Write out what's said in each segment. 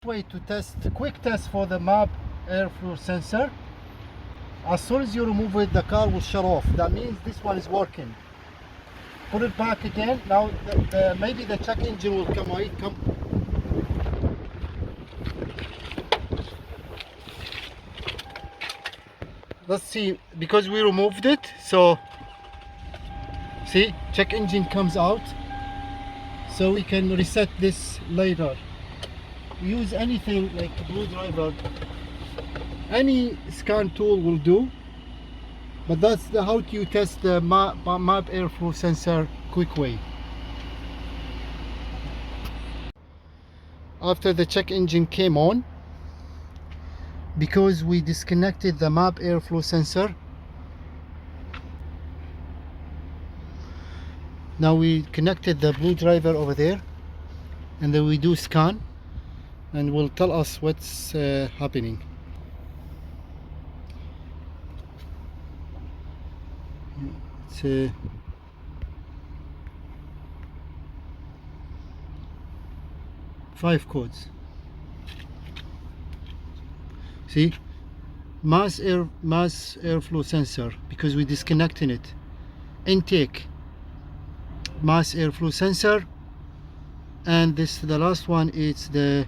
Way to test, quick test for the MAP airflow sensor. As soon as you remove it, the car will shut off. That means this one is working. Put it back again. Now maybe the check engine will come out. Let's see, because we removed it, so see, check engine comes out, so we can reset this later. Use anything like blue driver, any scan tool will do, but that's how you test the MAP airflow sensor quick way. After the check engine came on, because we disconnected the MAP airflow sensor, now we connected the blue driver over there, and then we do scan and will tell us what's happening. It's 5 codes. See, mass airflow sensor, because we disconnecting it. Intake, mass airflow sensor, and this the last one is the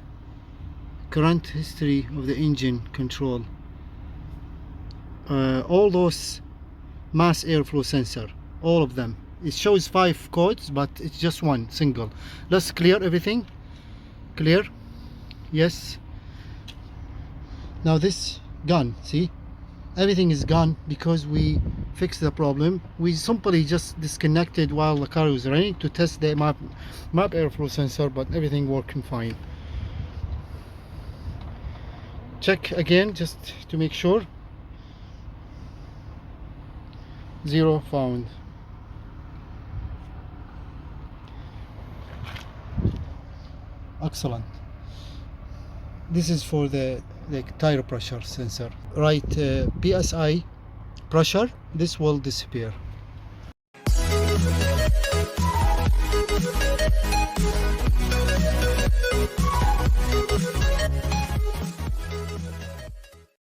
current history of the engine control. All those mass airflow sensor, all of them. It shows 5 codes, but it's just one single. Let's clear everything. Clear. Yes. Now this gone. See, everything is gone because we fixed the problem. We simply just disconnected while the car was running to test the MAP airflow sensor, but everything working fine. Check again just to make sure. 0 found. Excellent. This is for the tire pressure sensor. Right, PSI pressure, this will disappear.